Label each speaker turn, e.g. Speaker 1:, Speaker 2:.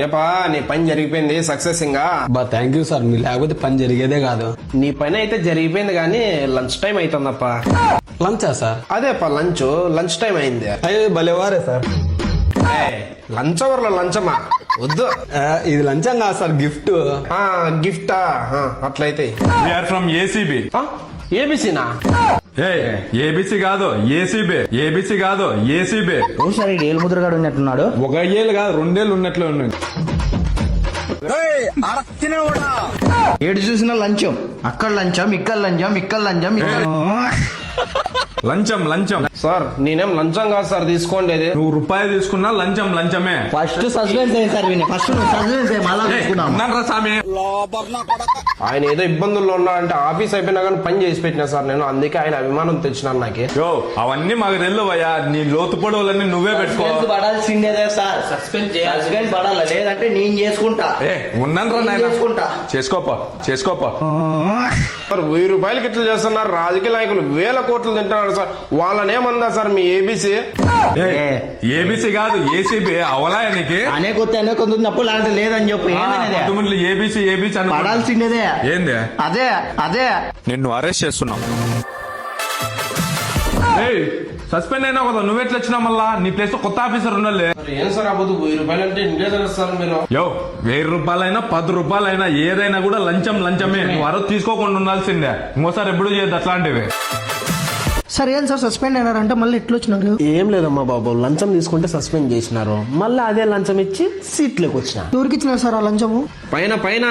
Speaker 1: ఏపా నీ పని జరిగిపోయింది సక్సెస్ ఇంకా.
Speaker 2: థ్యాంక్ యూ సార్, మీరు లేకపోతే పని జరిగేదే కాదు.
Speaker 1: నీ పని అయితే జరిగిపోయింది కానీ లంచ్ టైం అవుతుందప్ప.
Speaker 2: లంచా సార్?
Speaker 1: అదేపా లంచ్ టైం అయింది.
Speaker 2: అయ్యో భలేవారే సార్.
Speaker 1: లంచ్ అవర్ లో లంచమా వద్దు.
Speaker 2: ఇది లంచం కాదు సార్, గిఫ్ట్.
Speaker 1: గిఫ్టా? అట్లయితే
Speaker 3: వీఆర్ ఫ్రమ్ ఏసీబీ.
Speaker 1: ఏబిసినా?
Speaker 3: ఏబిసి కాదు ఏసీబీ. ఏబిసి కాదు ఏసీబీ.
Speaker 4: సరే ఏలు ముద్రగాడు ఉన్నట్టున్నాడు.
Speaker 3: 1 ఏళ్ళు కాదు 2 ఏళ్ళు ఉన్నట్లే ఉన్నాయి.
Speaker 4: ఏడు చూసిన లంచం, అక్కడ లంచం, ఇక్కడ లంచం, ఇక్కడ లంచం, ఇక్కడ
Speaker 3: లంచం.
Speaker 1: సార్ నేనేం లంచం కాదు సార్ తీసుకోండి.
Speaker 3: నువ్వు రూపాయి తీసుకున్నా లంచమే.
Speaker 4: ఫస్ట్ సస్పెన్స్ అయ్యింది సార్. ఫస్ట్ సస్పెన్స్ మళ్ళా తీసుకున్నాం.
Speaker 3: ఉన్నారా స్వామి?
Speaker 1: ఆయన ఏదో ఇబ్బందుల్లో ఉన్నాడంటే ఆఫీస్ అయిపోయినా కానీ పని చేసి పెట్టినా సార్ నేను. అందుకే ఆయన అభిమానం తెచ్చినాను నాకు.
Speaker 3: అవన్నీ మాకు తెలియవయ్యా. నీ లోతు పొడవులన్నీ నువ్వే పెట్టుకో.
Speaker 4: పడాల్సిందేదే సార్. సస్పెన్స్ పడాలి, లేదంటే నేను చేసుకుంటా.
Speaker 3: ఉన్నాను రా
Speaker 4: చేసుకుంటా.
Speaker 3: చేసుకోపా.
Speaker 1: సార్ 1000 రూపాయలకి ఇట్లా చేస్తున్నారు. రాజకీయ నాయకులు 1000 కోట్లు తింటున్నారు సార్. వాళ్ళనేమందా సార్ మీ ఏబిసి?
Speaker 3: ఏబిసి కాదు ఏసీబీ. అవలాయ నీకు
Speaker 4: అనే కొంత నప్పుడు లాంటి లేదని చెప్పి
Speaker 3: ఏబిసి అని
Speaker 4: పడాల్సిందేదే.
Speaker 3: ఏంది
Speaker 4: అదే
Speaker 3: నిన్ను అరెస్ట్ చేస్తున్నాం. సస్పెండ్ అయినా కదా, నువ్వెట్లా వచ్చినా మళ్ళా? నీ ప్లేస్ లో కొత్త ఆఫీసర్ ఉండాలి.
Speaker 1: ఏం సార్ అవ్వదు 1000 రూపాయలు అంటే ఇంటే సార్ మీరు.
Speaker 3: 1000 రూపాయలైనా 10 రూపాయలైనా ఏదైనా కూడా లంచమే. నువ్వు అరవై తీసుకోకుండా ఉండాల్సిందే. ఇంకోసారి ఎప్పుడు చేయద్దు అట్లాంటివి.
Speaker 5: సార్ ఏం సార్ సస్పెండ్ అయినారంటే మళ్ళీ ఎట్లా వచ్చినారు?
Speaker 1: ఏం లేదమ్మా బాబు, లంచం తీసుకుంటే సస్పెండ్ చేసినారు. మళ్ళీ అదే లంచం ఇచ్చి సీట్లోకి వచ్చిన.
Speaker 5: ఎవరికి ఇచ్చినారు సార్ ఆ లంచము?
Speaker 1: పైన